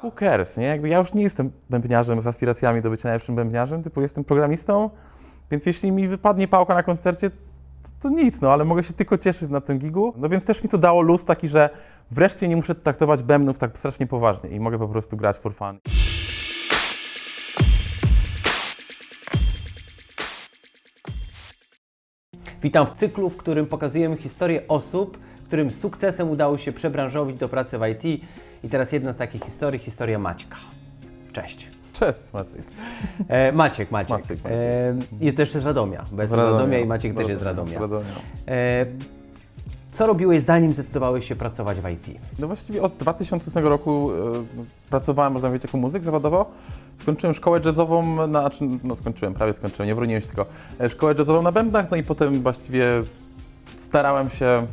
Who cares, nie? Jakby ja już nie jestem bębniarzem z aspiracjami do bycia najlepszym bębniarzem, typu jestem programistą, więc jeśli mi wypadnie pałka na koncercie, to nic, no ale mogę się tylko cieszyć na tym gigu. No więc też mi to dało luz taki, że wreszcie nie muszę traktować bębnów tak strasznie poważnie i mogę po prostu grać for fun. Witam w cyklu, w którym pokazujemy historię osób, którym z sukcesem udało się przebranżowić do pracy w IT. I teraz jedna z takich historii, historia Maćka. Cześć. Cześć Maciek. Maciek. I też z Radomia. Bez Radomia i Maciek też jest z Radomia. Co robiłeś, zanim zdecydowałeś się pracować w IT? No właściwie od 2008 roku pracowałem, można powiedzieć, jako muzyk zawodowo. Skończyłem szkołę jazzową, prawie skończyłem, nie broniłem się tylko. Szkołę jazzową na bębnach, no i potem właściwie starałem się,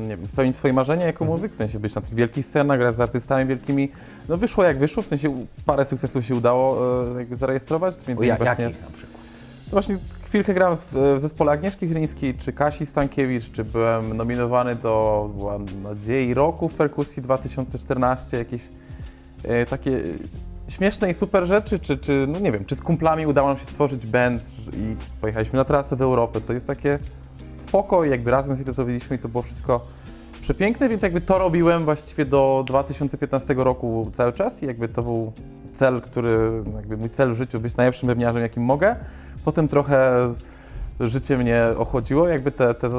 nie wiem, spełnić swoje marzenia jako muzyk, w sensie być na tych wielkich scenach, grać z artystami wielkimi. No wyszło jak wyszło, w sensie parę sukcesów się udało jakby zarejestrować. Jakich na przykład? Właśnie chwilkę grałem w zespole Agnieszki Chylińskiej czy Kasi Stankiewicz, czy byłem nominowany do Nadziei Roku w perkusji 2014, jakieś takie śmieszne i super rzeczy, czy no nie wiem, czy z kumplami udało nam się stworzyć band i pojechaliśmy na trasę w Europę, co jest takie spoko i jakby razem sobie to zrobiliśmy i to było wszystko przepiękne, więc jakby to robiłem właściwie do 2015 roku cały czas i jakby to był cel, jakby mój cel w życiu, być najlepszym bębniarzem, jakim mogę. Potem trochę życie mnie ochłodziło, jakby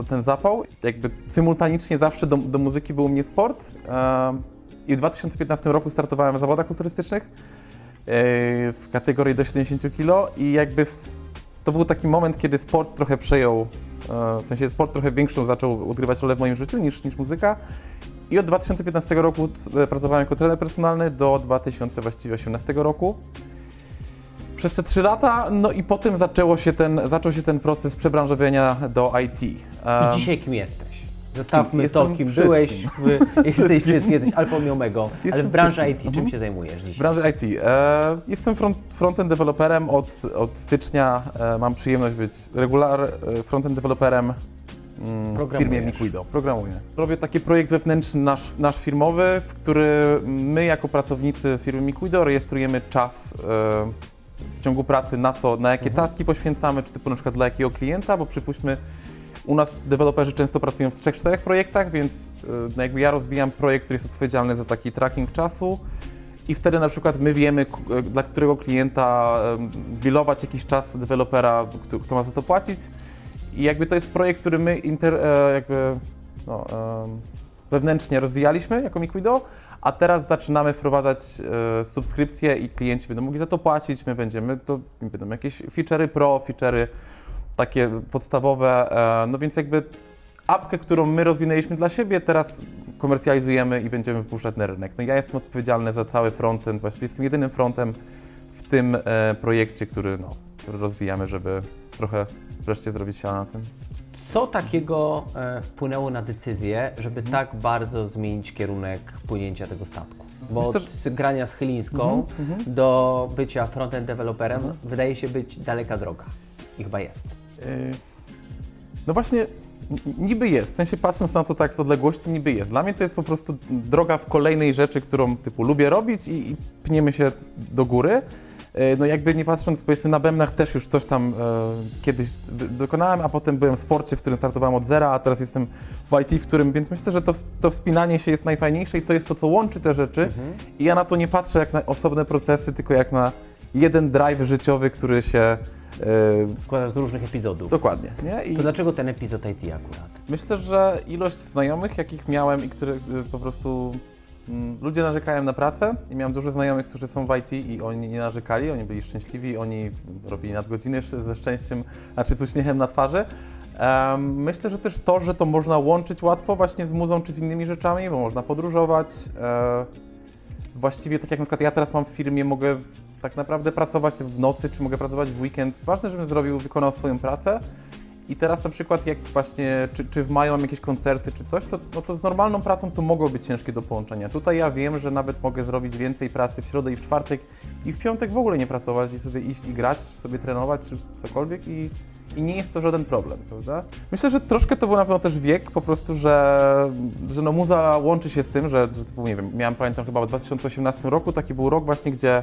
ten zapał. Jakby symultanicznie zawsze do muzyki był u mnie sport. I w 2015 roku startowałem w zawodach kulturystycznych w kategorii do 70 kg i jakby to był taki moment, kiedy sport trochę przejął, w sensie sport trochę większą zaczął odgrywać rolę w moim życiu niż muzyka. I od 2015 roku pracowałem jako trener personalny do 2018 roku. Przez te 3 lata, no i potem zaczął się ten proces przebranżowienia do IT. I dzisiaj kim jesteś? Zostawmy to, kim wszystkim. byłeś. Jesteś wszystkim, jesteś alfą i omegą, ale w branży wszystkim. IT czym się zajmujesz dzisiaj? W branży IT. Jestem frontend deweloperem od stycznia. Mam przyjemność być frontend deweloperem w firmie Miquido. Programuję. Robię taki projekt wewnętrzny nasz firmowy, w który my jako pracownicy firmy Miquido rejestrujemy czas w ciągu pracy, na jakie taski poświęcamy, czy typu na przykład dla jakiego klienta, bo przypuśćmy, u nas deweloperzy często pracują w 3-4 projektach, więc no jakby ja rozwijam projekt, który jest odpowiedzialny za taki tracking czasu i wtedy na przykład my wiemy, dla którego klienta billować jakiś czas dewelopera, kto ma za to płacić i jakby to jest projekt, który my wewnętrznie rozwijaliśmy jako Miquido, a teraz zaczynamy wprowadzać subskrypcje i klienci będą mogli za to płacić, będą jakieś feature'y pro, feature'y takie podstawowe, no więc jakby apkę, którą my rozwinęliśmy dla siebie, teraz komercjalizujemy i będziemy wypuszczać na rynek. No ja jestem odpowiedzialny za cały frontend, właściwie jestem jedynym frontem w tym projekcie, który rozwijamy, żeby trochę wreszcie zrobić się na tym. Co takiego wpłynęło na decyzję, żeby tak bardzo zmienić kierunek płynięcia tego statku? Bo z grania z Chylińską do bycia front-end deweloperem wydaje się być daleka droga. I chyba jest. No właśnie, niby jest. W sensie patrząc na to tak z odległości, niby jest. Dla mnie to jest po prostu droga w kolejnej rzeczy, którą typu lubię robić i pniemy się do góry. No jakby nie patrząc, powiedzmy na bębnach też już coś tam kiedyś dokonałem, a potem byłem w sporcie, w którym startowałem od zera, a teraz jestem w IT, więc myślę, że to wspinanie się jest najfajniejsze i to jest to, co łączy te rzeczy. I ja na to nie patrzę jak na osobne procesy, tylko jak na jeden drive życiowy, który się składa z różnych epizodów. Dokładnie. Nie? To dlaczego ten epizod IT akurat? Myślę, że ilość znajomych, jakich miałem i które po prostu ludzie narzekają na pracę i miałem dużo znajomych, którzy są w IT i oni nie narzekali, oni byli szczęśliwi, oni robili nadgodziny ze szczęściem, znaczy z uśmiechem na twarzy. Myślę, że też to, że to można łączyć łatwo właśnie z muzą czy z innymi rzeczami, bo można podróżować. Właściwie tak jak na przykład ja teraz mam w firmie, mogę tak naprawdę pracować w nocy, czy mogę pracować w weekend. Ważne, żebym wykonał swoją pracę. I teraz na przykład jak właśnie, czy w maju mam jakieś koncerty, czy coś, to z normalną pracą to mogło być ciężkie do połączenia. Tutaj ja wiem, że nawet mogę zrobić więcej pracy w środę i w czwartek i w piątek w ogóle nie pracować i sobie iść i grać, czy sobie trenować, czy cokolwiek i nie jest to żaden problem, prawda? Myślę, że troszkę to był na pewno też wiek, po prostu, że no muza łączy się z tym, że typu, nie wiem, pamiętam chyba w 2018 roku, taki był rok właśnie, gdzie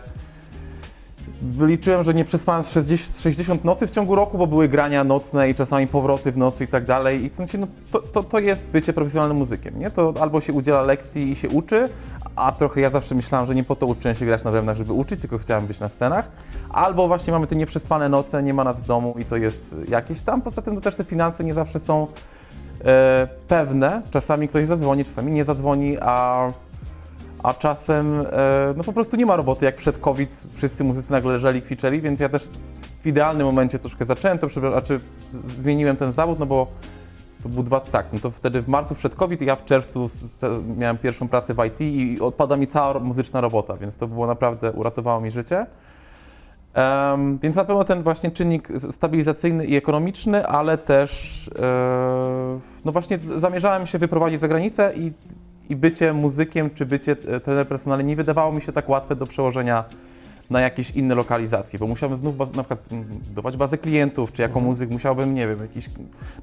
wyliczyłem, że nie przespałem z 60 nocy w ciągu roku, bo były grania nocne i czasami powroty w nocy i tak dalej. I w sensie, no, to jest bycie profesjonalnym muzykiem, nie? To albo się udziela lekcji i się uczy, a trochę ja zawsze myślałem, że nie po to uczyłem się grać na bębnach, żeby uczyć, tylko chciałem być na scenach. Albo właśnie mamy te nieprzespane noce, nie ma nas w domu i to jest jakieś tam. Poza tym to też te finanse nie zawsze są pewne. Czasami ktoś zadzwoni, czasami nie zadzwoni, a czasem no po prostu nie ma roboty. Jak przed COVID wszyscy muzycy nagle leżeli, kwiczeli, więc ja też w idealnym momencie troszkę zacząłem to, zmieniłem ten zawód, no bo to był no to wtedy w marcu przed COVID i ja w czerwcu miałem pierwszą pracę w IT i odpada mi cała muzyczna robota, więc to było naprawdę, uratowało mi życie. Więc na pewno ten właśnie czynnik stabilizacyjny i ekonomiczny, ale też no właśnie zamierzałem się wyprowadzić za granicę i bycie muzykiem czy bycie trenerem personalnym nie wydawało mi się tak łatwe do przełożenia na jakieś inne lokalizacje, bo musiałbym znów na przykład budować bazę klientów, czy jako muzyk musiałbym, nie wiem, jakiś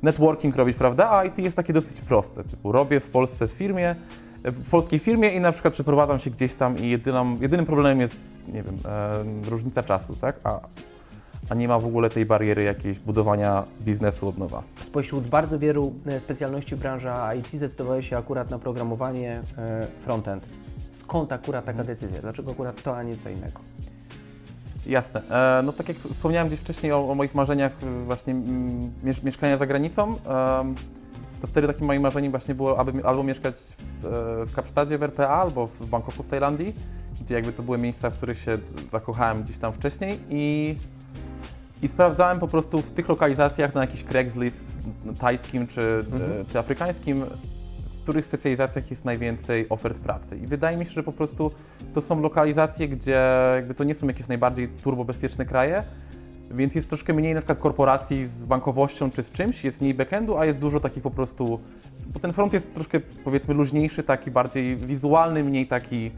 networking robić, prawda? A IT jest takie dosyć proste, typu robię w Polsce w polskiej firmie i na przykład przeprowadzam się gdzieś tam i jedynym problemem jest, nie wiem, różnica czasu, tak? A nie ma w ogóle tej bariery jakiejś budowania biznesu od nowa. Spośród bardzo wielu specjalności branża IT zdecydowałeś się akurat na programowanie frontend. Skąd akurat taka decyzja? Dlaczego akurat to, a nie co innego? Jasne. No tak jak wspomniałem gdzieś wcześniej o moich marzeniach właśnie mieszkania za granicą, to wtedy takim moim marzeniem właśnie było, aby albo mieszkać w Kapsztadzie w RPA, albo w Bangkoku w Tajlandii, gdzie jakby to były miejsca, w których się zakochałem gdzieś tam wcześniej i sprawdzałem po prostu w tych lokalizacjach na jakiś Craigslist tajskim czy afrykańskim, w których specjalizacjach jest najwięcej ofert pracy. I wydaje mi się, że po prostu to są lokalizacje, gdzie jakby to nie są jakieś najbardziej turbobezpieczne kraje, więc jest troszkę mniej na przykład korporacji z bankowością czy z czymś, jest mniej backendu, a jest dużo takich po prostu, bo ten front jest troszkę powiedzmy luźniejszy, taki bardziej wizualny, mniej taki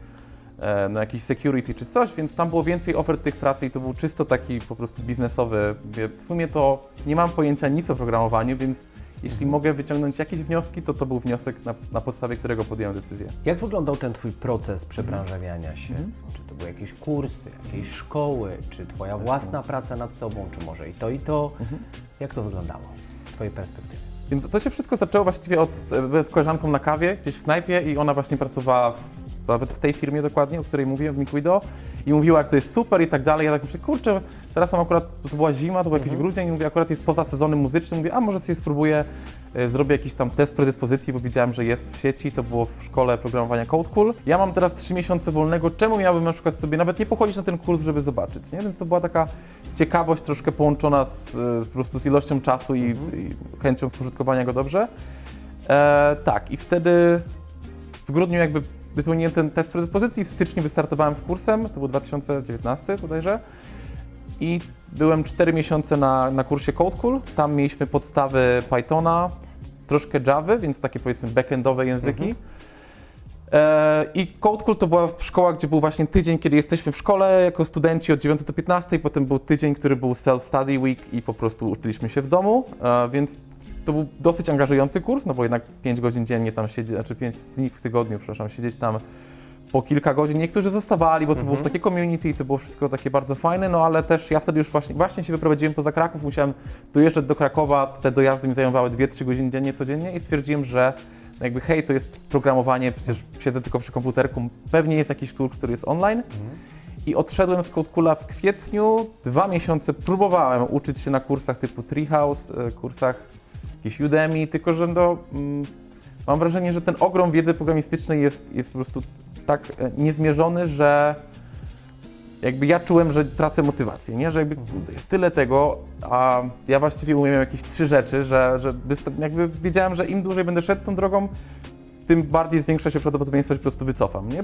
no jakiś security czy coś, więc tam było więcej ofert tych pracy i to był czysto taki po prostu biznesowy. W sumie to nie mam pojęcia nic o programowaniu, więc jeśli mogę wyciągnąć jakieś wnioski, to był wniosek, na podstawie którego podjąłem decyzję. Jak wyglądał ten Twój proces przebranżawiania się? Czy to były jakieś kursy, jakieś szkoły, czy Twoja własna praca nad sobą, czy może i to, i to? Jak to wyglądało z Twojej perspektywy? Więc to się wszystko zaczęło właściwie byłem z koleżanką na kawie gdzieś w knajpie i ona właśnie pracowała nawet w tej firmie dokładnie, o której mówiłem, w Miquido, i mówiła, jak to jest super i tak dalej. Ja tak myślę, kurczę, teraz mam akurat, to była zima, to był jakiś grudzień i mówię, akurat jest poza sezonem muzycznym, mówię, a może sobie spróbuję, zrobię jakiś tam test predyspozycji, bo widziałem, że jest w sieci, to było w szkole programowania CodeCool. Ja mam teraz 3 miesiące wolnego, czemu miałbym na przykład sobie nawet nie pochodzić na ten kurs, żeby zobaczyć, nie? Więc to była taka ciekawość troszkę połączona po prostu z ilością czasu i chęcią spożytkowania go dobrze. Tak, i wtedy w grudniu jakby wypełniłem ten test predyspozycji, w styczniu wystartowałem z kursem, to był 2019 bodajże i byłem 4 miesiące na kursie CodeCool. Tam mieliśmy podstawy Pythona, troszkę Javy, więc takie powiedzmy backendowe języki. I CodeCool to była szkoła, gdzie był właśnie tydzień, kiedy jesteśmy w szkole jako studenci od 9 do 15, potem był tydzień, który był self-study week i po prostu uczyliśmy się w domu, więc to był dosyć angażujący kurs, no bo jednak 5 godzin dziennie tam siedzieć, znaczy 5 dni w tygodniu, przepraszam, siedzieć tam po kilka godzin. Niektórzy zostawali, bo to było w takie community i to było wszystko takie bardzo fajne, no ale też ja wtedy już właśnie się wyprowadziłem poza Kraków, musiałem dojeżdżać do Krakowa, te dojazdy mi zajmowały 2-3 godziny dziennie, codziennie i stwierdziłem, że jakby hej, to jest programowanie, przecież siedzę tylko przy komputerku, pewnie jest jakiś kurs, który jest online. I odszedłem z CodeCoola w kwietniu, 2 miesiące próbowałem uczyć się na kursach typu Treehouse, kursach jakiś Udemy, tylko że mam wrażenie, że ten ogrom wiedzy programistycznej jest po prostu tak niezmierzony, że jakby ja czułem, że tracę motywację, nie? Że jakby jest tyle tego, a ja właściwie umiem jakieś 3 rzeczy, że jakby wiedziałem, że im dłużej będę szedł tą drogą, tym bardziej zwiększa się prawdopodobieństwo, że po prostu wycofam, nie?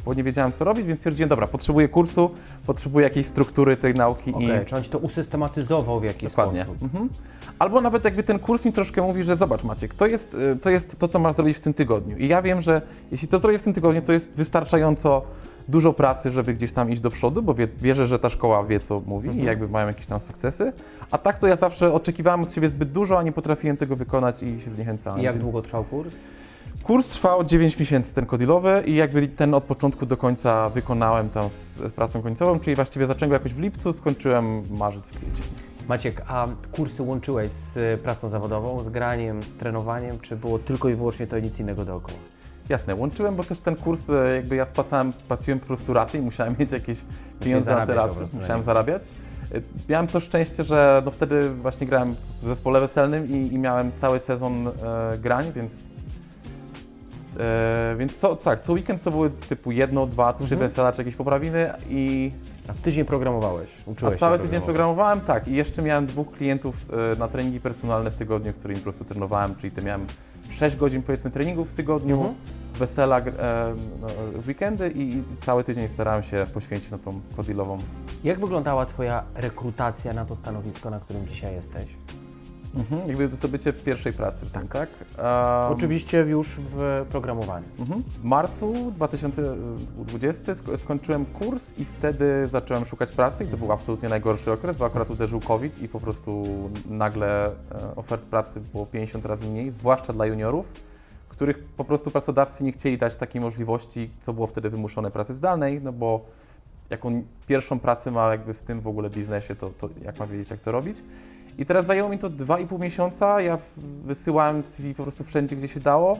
Bo nie wiedziałem, co robić, więc stwierdziłem, dobra, potrzebuję kursu, potrzebuję jakiejś struktury tej nauki. Czy on ci to usystematyzował w jakiś sposób? Albo nawet jakby ten kurs mi troszkę mówi, że zobacz Maciek, to jest to, co masz zrobić w tym tygodniu. I ja wiem, że jeśli to zrobię w tym tygodniu, to jest wystarczająco dużo pracy, żeby gdzieś tam iść do przodu, bo wierzę, że ta szkoła wie, co mówi i jakby mają jakieś tam sukcesy. A tak to ja zawsze oczekiwałem od siebie zbyt dużo, a nie potrafiłem tego wykonać i się zniechęcałem. I jak więc... długo trwał kurs? Kurs trwał 9 miesięcy, ten kodilowy, i jakby ten od początku do końca wykonałem tam z pracą końcową, czyli właściwie zacząłem go jakoś w lipcu, skończyłem marzec, kwiecień. Maciek, a kursy łączyłeś z pracą zawodową, z graniem, z trenowaniem, czy było tylko i wyłącznie to nic innego dookoła? Jasne, łączyłem, bo też ten kurs, jakby ja płaciłem po prostu raty i musiałem mieć jakieś pieniądze na te zarabiać po raty, prostu na musiałem nie. zarabiać. Miałem to szczęście, że no wtedy właśnie grałem w zespole weselnym i miałem cały sezon grań, więc co weekend to były typu 1, 2, 3 wesela czy jakieś poprawiny A w tydzień programowałeś, uczyłeś się cały tydzień programować. programowałem, tak, i jeszcze miałem 2 klientów na treningi personalne w tygodniu, z którymi po prostu trenowałem, czyli te miałem 6 godzin powiedzmy treningów w tygodniu, wesela w weekendy i cały tydzień starałem się poświęcić na tą kodilową. Jak wyglądała Twoja rekrutacja na to stanowisko, na którym dzisiaj jesteś? Jakby zdobycie pierwszej pracy, tak? Oczywiście już w programowaniu. W marcu 2020 skończyłem kurs i wtedy zacząłem szukać pracy i to był absolutnie najgorszy okres, bo akurat uderzył COVID i po prostu nagle ofert pracy było 50 razy mniej, zwłaszcza dla juniorów, których po prostu pracodawcy nie chcieli dać takiej możliwości, co było wtedy wymuszone pracy zdalnej, no bo jaką pierwszą pracę ma jakby w tym w ogóle biznesie, to jak ma wiedzieć, jak to robić. I teraz zajęło mi to 2,5 miesiąca, ja wysyłałem CV po prostu wszędzie, gdzie się dało.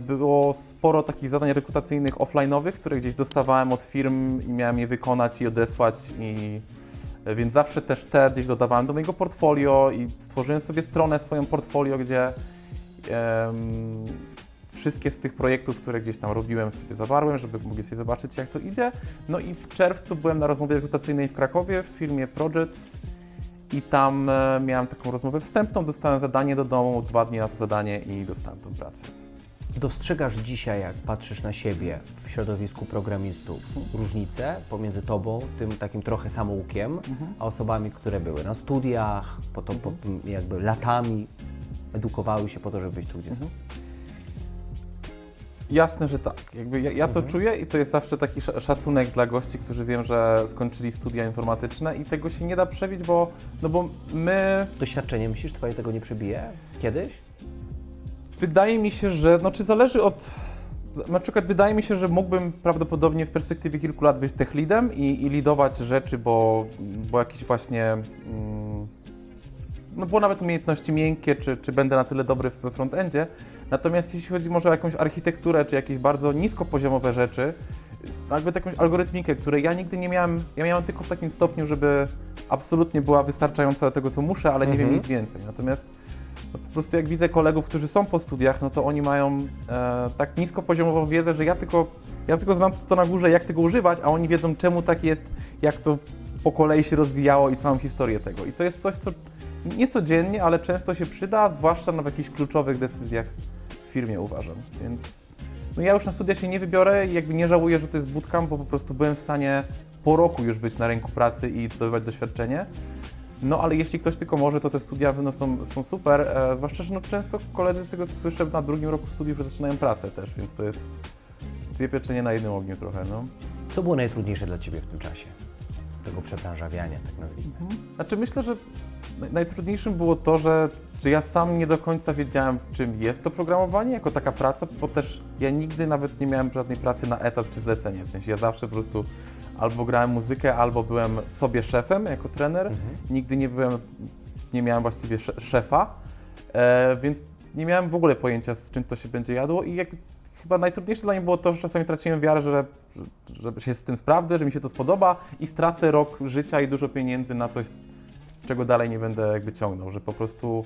Było sporo takich zadań rekrutacyjnych offline'owych, które gdzieś dostawałem od firm i miałem je wykonać i odesłać, więc zawsze też te gdzieś dodawałem do mojego portfolio i stworzyłem sobie stronę swoją portfolio, gdzie wszystkie z tych projektów, które gdzieś tam robiłem, sobie zawarłem, żeby mogli sobie zobaczyć, jak to idzie. No i w czerwcu byłem na rozmowie rekrutacyjnej w Krakowie w firmie Projects. I tam miałem taką rozmowę wstępną, dostałem zadanie do domu, 2 dni na to zadanie i dostałem tą pracę. Dostrzegasz dzisiaj, jak patrzysz na siebie w środowisku programistów, różnicę pomiędzy Tobą, tym takim trochę samoukiem, a osobami, które były na studiach, jakby latami edukowały się po to, żeby być tu, gdzie są? Jasne, że tak. Jakby ja to czuję i to jest zawsze taki szacunek dla gości, którzy wiem, że skończyli studia informatyczne i tego się nie da przebić, bo my... Doświadczenie, myślisz, Twoje tego nie przebije kiedyś? Wydaje mi się, że, czy zależy od... Na przykład wydaje mi się, że mógłbym prawdopodobnie w perspektywie kilku lat być tech leadem i lidować rzeczy, bo jakieś właśnie... było nawet umiejętności miękkie, czy będę na tyle dobry we frontendzie. Natomiast jeśli chodzi może o jakąś architekturę, czy jakieś bardzo niskopoziomowe rzeczy, nawet jakąś algorytmikę, której ja nigdy nie miałem, ja miałem tylko w takim stopniu, żeby absolutnie była wystarczająca do tego, co muszę, ale nie wiem nic więcej. Natomiast po prostu jak widzę kolegów, którzy są po studiach, no to oni mają tak niskopoziomową wiedzę, że ja tylko znam to na górze, jak tego używać, a oni wiedzą, czemu tak jest, jak to po kolei się rozwijało i całą historię tego. I to jest coś, co nie codziennie, ale często się przyda, zwłaszcza w jakichś kluczowych decyzjach w firmie, uważam. Więc ja już na studia się nie wybiorę i jakby nie żałuję, że to jest bootcamp, bo po prostu byłem w stanie po roku już być na rynku pracy i zdobywać doświadczenie. No ale jeśli ktoś tylko może, to te studia są super, zwłaszcza, że często koledzy z tego, co słyszę, na drugim roku studiów już zaczynają pracę też, więc to jest 2 pieczenie na jednym ogniu trochę, no. Co było najtrudniejsze dla Ciebie w tym czasie? Tego przebranżawiania, tak nazwijmy. Znaczy myślę, że najtrudniejszym było to, że ja sam nie do końca wiedziałem, czym jest to programowanie jako taka praca, bo też ja nigdy nawet nie miałem żadnej pracy na etat czy zlecenie. W sensie ja zawsze po prostu albo grałem muzykę, albo byłem sobie szefem jako trener. Nigdy nie miałem właściwie szefa, więc nie miałem w ogóle pojęcia, z czym to się będzie jadło i chyba najtrudniejsze dla mnie było to, że czasami traciłem wiarę, że się z tym sprawdzę, że mi się to spodoba i stracę rok życia i dużo pieniędzy na coś, czego dalej nie będę jakby ciągnął, że po prostu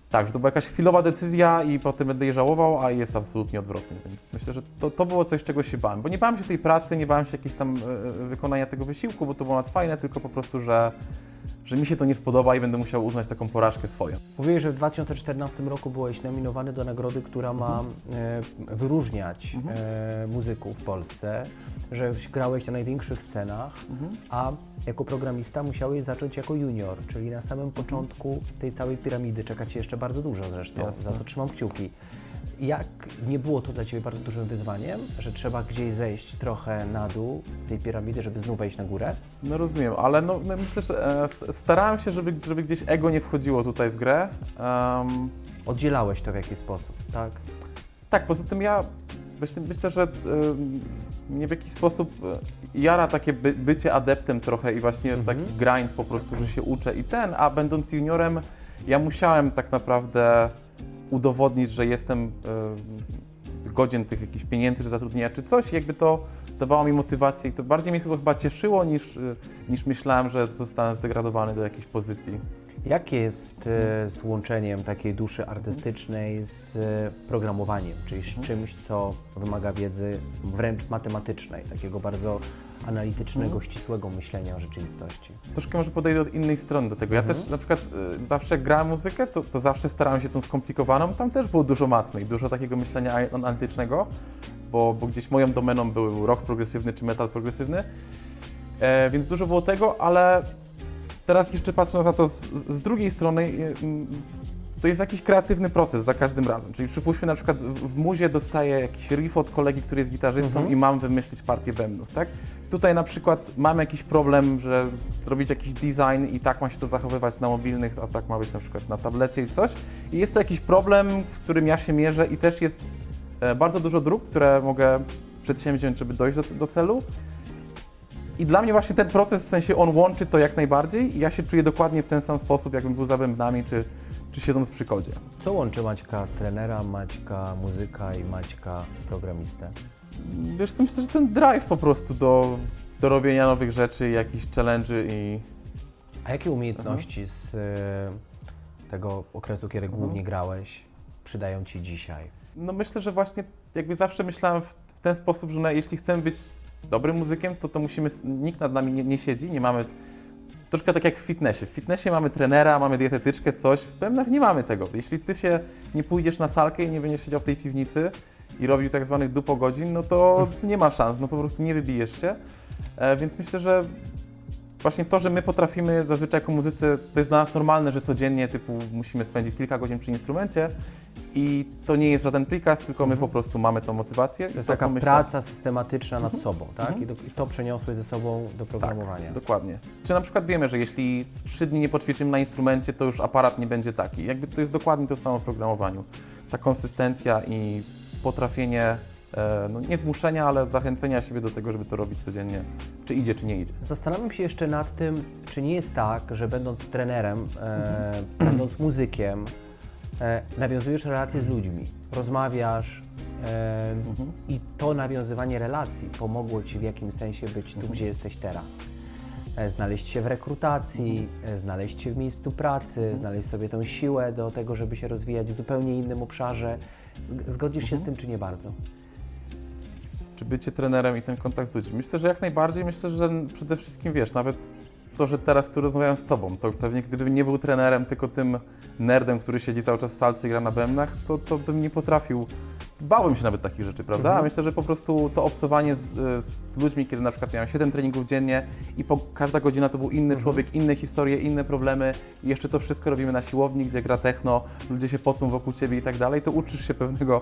tak, że to była jakaś chwilowa decyzja i potem będę jej żałował, a jest absolutnie odwrotnie, więc myślę, że to było coś, czego się bałem, bo nie bałem się tej pracy, nie bałem się jakiegoś tam wykonania tego wysiłku, bo to było nawet fajne, tylko po prostu, że mi się to nie spodoba i będę musiał uznać taką porażkę swoją. Mówiłeś, że w 2014 roku byłeś nominowany do nagrody, która ma wyróżniać muzyków w Polsce, że grałeś na największych scenach, a jako programista musiałeś zacząć jako junior, czyli na samym początku tej całej piramidy. Czeka Cię jeszcze bardzo dużo zresztą, Jasne. za to trzymam kciuki. Jak nie było to dla Ciebie bardzo dużym wyzwaniem, że trzeba gdzieś zejść trochę na dół tej piramidy, żeby znów wejść na górę? No rozumiem, ale no myślę, że starałem się, żeby gdzieś ego nie wchodziło tutaj w grę. Oddzielałeś to w jakiś sposób, tak? Tak, poza tym ja myślę, że mnie w jakiś sposób jara takie bycie adeptem trochę i właśnie taki grind po prostu, że się uczę a będąc juniorem ja musiałem tak naprawdę udowodnić, że jestem godzien tych jakichś pieniędzy, czy zatrudnienia, czy coś, jakby to dawało mi motywację i to bardziej mnie chyba cieszyło niż myślałem, że zostałem zdegradowany do jakiejś pozycji. Jakie jest z łączeniem takiej duszy artystycznej z programowaniem, czyli z czymś, co wymaga wiedzy wręcz matematycznej, takiego bardzo analitycznego, ścisłego myślenia o rzeczywistości? Troszkę może podejdę od innej strony do tego. Ja też na przykład zawsze jak grałem muzykę, to zawsze starałem się tą skomplikowaną, tam też było dużo matmy i dużo takiego myślenia analitycznego, bo gdzieś moją domeną był rock progresywny czy metal progresywny, więc dużo było tego, ale teraz jeszcze patrząc na to z drugiej strony, to jest jakiś kreatywny proces za każdym razem. Czyli przypuśćmy na przykład w muzie dostaję jakiś riff od kolegi, który jest gitarzystą i mam wymyślić partię bębnów, tak? Tutaj na przykład mam jakiś problem, że zrobić jakiś design i tak ma się to zachowywać na mobilnych, a tak ma być na przykład na tablecie i coś. I jest to jakiś problem, w którym ja się mierzę i też jest bardzo dużo dróg, które mogę przedsięwziąć, żeby dojść do celu. I dla mnie właśnie ten proces, w sensie on łączy to jak najbardziej i ja się czuję dokładnie w ten sam sposób, jakbym był za bębnami czy siedząc przy kodzie. Co łączy Maćka trenera, Maćka muzyka i Maćka programistę? Wiesz co, myślę, że ten drive po prostu do robienia nowych rzeczy, jakichś challenge'y i... A jakie umiejętności z tego okresu, kiedy głównie grałeś, przydają Ci dzisiaj? No myślę, że właśnie jakby zawsze myślałem w ten sposób, że jeśli chcemy być dobrym muzykiem, to musimy, nikt nad nami nie siedzi, nie mamy, troszkę tak jak w fitnessie. W fitnessie mamy trenera, mamy dietetyczkę, coś, w pewnych nie mamy tego. Jeśli ty się nie pójdziesz na salkę i nie będziesz siedział w tej piwnicy i robił tak zwanych dupo godzin, no to nie ma szans, no po prostu nie wybijesz się. Więc myślę, że właśnie to, że my potrafimy zazwyczaj jako muzycy, to jest dla nas normalne, że codziennie typu musimy spędzić kilka godzin przy instrumencie i to nie jest żaden prikaz, tylko my po prostu mamy tą motywację. To jest taka praca systematyczna nad sobą, tak? I to przeniosłeś ze sobą do programowania. Tak, dokładnie. Czy na przykład wiemy, że jeśli 3 dni nie poćwiczymy na instrumencie, to już aparat nie będzie taki. Jakby to jest dokładnie to samo w programowaniu. Ta konsystencja i potrafienie no nie zmuszenia, ale zachęcenia siebie do tego, żeby to robić codziennie, czy idzie, czy nie idzie. Zastanawiam się jeszcze nad tym, czy nie jest tak, że będąc trenerem, będąc muzykiem, nawiązujesz relacje z ludźmi, rozmawiasz i to nawiązywanie relacji pomogło Ci w jakimś sensie być tu, gdzie jesteś teraz. Znaleźć się w rekrutacji, znaleźć się w miejscu pracy, znaleźć sobie tą siłę do tego, żeby się rozwijać w zupełnie innym obszarze. Zgodzisz się z tym, czy nie bardzo? Czy bycie trenerem i ten kontakt z ludźmi? Myślę, że jak najbardziej. Myślę, że przede wszystkim, wiesz, nawet to, że teraz tu rozmawiam z Tobą, to pewnie gdybym nie był trenerem, tylko tym nerdem, który siedzi cały czas w salce i gra na bębnach, to bym nie potrafił, bałbym się nawet takich rzeczy, prawda? A myślę, że po prostu to obcowanie z ludźmi, kiedy na przykład miałem 7 treningów dziennie i każda godzina to był inny człowiek, inne historie, inne problemy i jeszcze to wszystko robimy na siłowni, gdzie gra techno, ludzie się pocą wokół Ciebie i tak dalej, to uczysz się pewnego,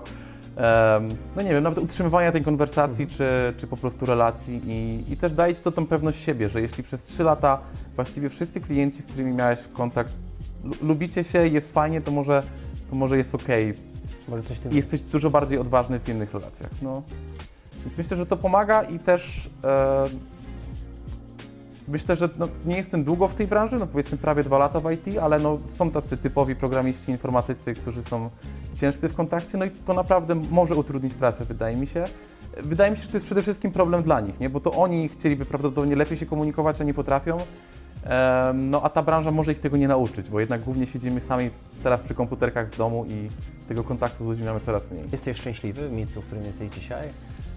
no nie wiem, nawet utrzymywania tej konwersacji, czy po prostu relacji i też daje Ci to tą pewność siebie, że jeśli przez 3 lata właściwie wszyscy klienci, z którymi miałeś kontakt, lubicie się, jest fajnie, to może jest okej. Może coś w tym... Jesteś dużo bardziej odważny w innych relacjach. No. Więc myślę, że to pomaga i też myślę, że nie jestem długo w tej branży, no powiedzmy prawie 2 lata w IT, ale no, są tacy typowi programiści, informatycy, którzy są ciężcy w kontakcie, no i to naprawdę może utrudnić pracę, wydaje mi się. Wydaje mi się, że to jest przede wszystkim problem dla nich, nie? Bo to oni chcieliby prawdopodobnie lepiej się komunikować, a nie potrafią. No a ta branża może ich tego nie nauczyć, bo jednak głównie siedzimy sami teraz przy komputerkach w domu i tego kontaktu z ludźmi mamy coraz mniej. Jesteś szczęśliwy w miejscu, w którym jesteś dzisiaj?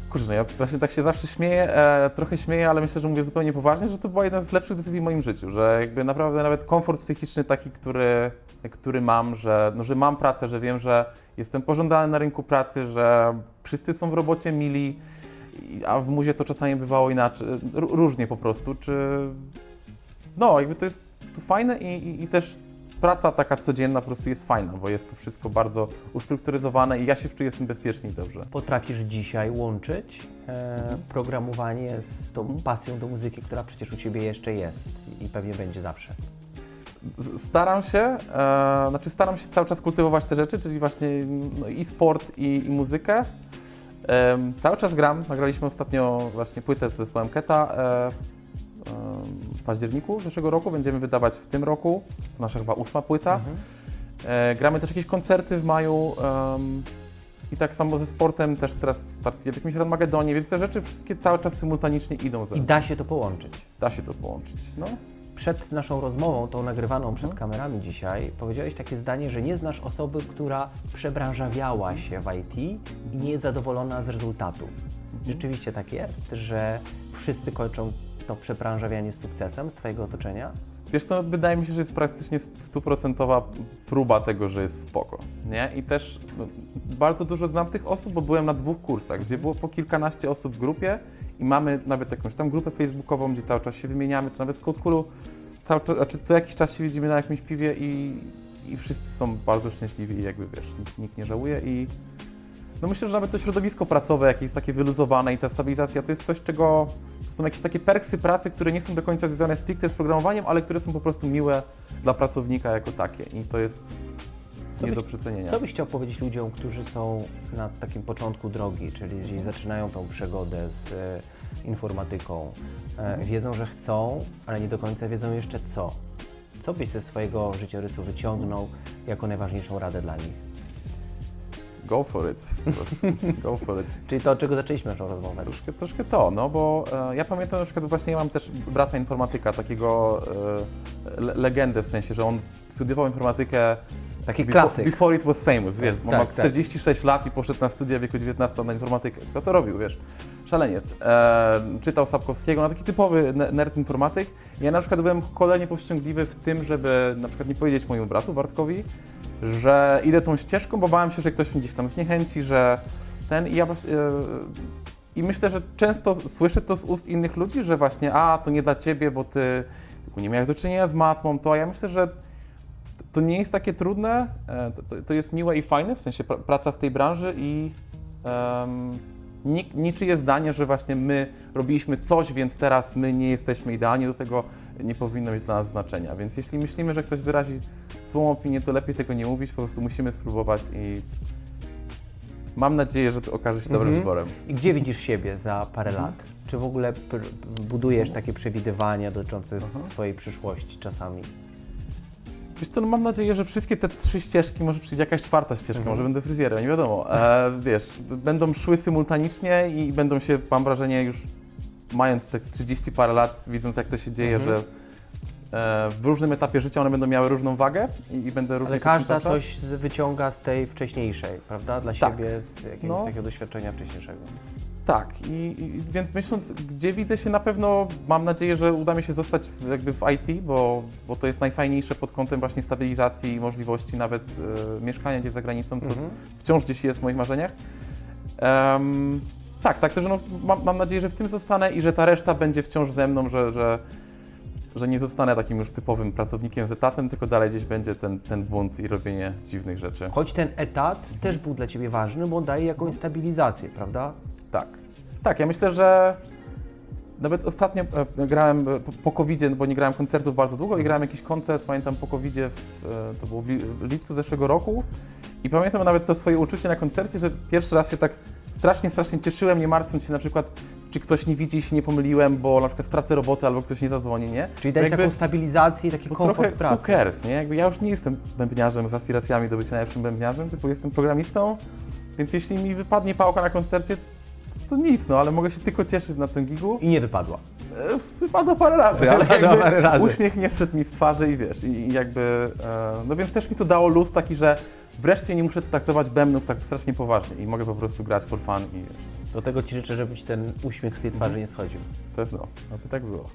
Kurczę, no ja właśnie tak się zawsze śmieję, trochę śmieję, ale myślę, że mówię zupełnie poważnie, że to była jedna z lepszych decyzji w moim życiu, że jakby naprawdę nawet komfort psychiczny taki, który mam, że mam pracę, że wiem, że jestem pożądany na rynku pracy, że wszyscy są w robocie mili, a w muzie to czasami bywało inaczej, różnie po prostu, no jakby to jest tu fajne i też praca taka codzienna po prostu jest fajna, bo jest to wszystko bardzo ustrukturyzowane i ja się czuję w tym bezpiecznie i dobrze. Potrafisz dzisiaj łączyć programowanie z tą pasją do muzyki, która przecież u Ciebie jeszcze jest i pewnie będzie zawsze. Staram się, staram się cały czas kultywować te rzeczy, czyli właśnie i sport, i muzykę. Cały czas gram, nagraliśmy ostatnio właśnie płytę z zespołem Keta w październiku zeszłego roku, będziemy wydawać w tym roku, to nasza chyba 8. płyta. Gramy też jakieś koncerty w maju i tak samo ze sportem, też teraz startuję w jakimś Ranmagedonie, więc te rzeczy wszystkie cały czas symultanicznie idą ze I mną. da się to połączyć. Da się to połączyć, no. Przed naszą rozmową, tą nagrywaną przed kamerami dzisiaj, powiedziałeś takie zdanie, że nie znasz osoby, która przebranżawiała się w IT i nie jest zadowolona z rezultatu. Rzeczywiście tak jest, że wszyscy kończą to przebranżawianie z sukcesem z Twojego otoczenia? Wiesz co, wydaje mi się, że jest praktycznie 100% próba tego, że jest spoko, nie? I też bardzo dużo znam tych osób, bo byłem na 2 kursach, gdzie było po kilkanaście osób w grupie i mamy nawet jakąś tam grupę facebookową, gdzie cały czas się wymieniamy, czy nawet z Codekulu, co jakiś czas się widzimy na jakimś piwie i wszyscy są bardzo szczęśliwi i jakby wiesz, nikt nie żałuje i no myślę, że nawet to środowisko pracowe, jakieś jest takie wyluzowane i ta stabilizacja to jest coś, to są jakieś takie perksy pracy, które nie są do końca związane stricte z programowaniem, ale które są po prostu miłe dla pracownika jako takie i to jest nie do przecenienia. Co byś chciał powiedzieć ludziom, którzy są na takim początku drogi, czyli gdzieś zaczynają tą przygodę z informatyką, wiedzą, że chcą, ale nie do końca wiedzą jeszcze co? Co byś ze swojego życiorysu wyciągnął jako najważniejszą radę dla nich? Go for it, po prostu. Go for it. Czyli to, od czego zaczęliśmy naszą rozmowę. Troszkę to, no bo ja pamiętam na przykład właśnie ja mam też brata informatyka, takiego legendę w sensie, że on studiował informatykę Taki klasyk. Before it was famous, wiesz, on ma tak. 46 lat i poszedł na studia w wieku 19 na informatykę. Kto to robił, wiesz? Szaleniec. Czytał Sapkowskiego, no taki typowy nerd informatyk. Ja na przykład byłem kolejnie powściągliwy w tym, żeby na przykład nie powiedzieć mojemu bratu Bartkowi, że idę tą ścieżką, bo bałem się, że ktoś mnie gdzieś tam zniechęci, że i ja właśnie, i myślę, że często słyszę to z ust innych ludzi, że właśnie to nie dla ciebie, bo ty nie miałeś do czynienia z matmą, a ja myślę, że to nie jest takie trudne, to jest miłe i fajne, w sensie praca w tej branży i niczyje zdanie, że właśnie my robiliśmy coś, więc teraz my nie jesteśmy idealni do tego, nie powinno mieć dla nas znaczenia. Więc jeśli myślimy, że ktoś wyrazi swoją opinię, to lepiej tego nie mówić, po prostu musimy spróbować i mam nadzieję, że to okaże się dobrym wyborem. I gdzie widzisz siebie za parę lat? Czy w ogóle budujesz takie przewidywania dotyczące swojej przyszłości czasami? Wiesz co, no mam nadzieję, że wszystkie te 3 ścieżki, może przyjdzie jakaś 4. ścieżka, może będę fryzjerem, nie wiadomo. Wiesz, będą szły symultanicznie i będą się, mam wrażenie, już mając te 30 parę lat, widząc jak to się dzieje, że w różnym etapie życia one będą miały różną wagę i będę różnie Ale każda poświęcał czas. coś wyciąga z tej wcześniejszej, prawda? Dla Tak. siebie z jakiegoś takiego doświadczenia wcześniejszego. Tak, więc myśląc, gdzie widzę się, na pewno mam nadzieję, że uda mi się zostać jakby w IT, bo to jest najfajniejsze pod kątem właśnie stabilizacji i możliwości nawet mieszkania gdzieś za granicą, co wciąż gdzieś jest w moich marzeniach. Tak, także no, mam nadzieję, że w tym zostanę i że ta reszta będzie wciąż ze mną, że nie zostanę takim już typowym pracownikiem z etatem, tylko dalej gdzieś będzie ten bunt i robienie dziwnych rzeczy. Choć ten etat też był dla Ciebie ważny, bo on daje jakąś stabilizację, prawda? Tak, ja myślę, że nawet ostatnio grałem po COVID-zie, bo nie grałem koncertów bardzo długo i grałem jakiś koncert, pamiętam po COVID-zie, to było w lipcu zeszłego roku i pamiętam nawet to swoje uczucie na koncercie, że pierwszy raz się tak strasznie cieszyłem, nie martwiąc się na przykład, czy ktoś nie widzi i się nie pomyliłem, bo na przykład stracę robotę albo ktoś nie zadzwoni, nie? Czyli dać taką stabilizację i taki komfort trochę pracy. Who cares, nie? Jakby ja już nie jestem bębniarzem z aspiracjami do bycia najlepszym bębniarzem, tylko jestem programistą, więc jeśli mi wypadnie pałka na koncercie, to nic, no, ale mogę się tylko cieszyć na tym gigu. I nie wypadła. Wypadło parę razy, ale Wypadło jakby parę razy. uśmiech nie zszedł mi z twarzy i wiesz, i jakby, no więc też mi to dało luz taki, że wreszcie nie muszę traktować bębnów tak strasznie poważnie i mogę po prostu grać for fun i wiesz. Do tego Ci życzę, żeby Ci ten uśmiech z tej twarzy nie schodził. Pewno, aby tak było.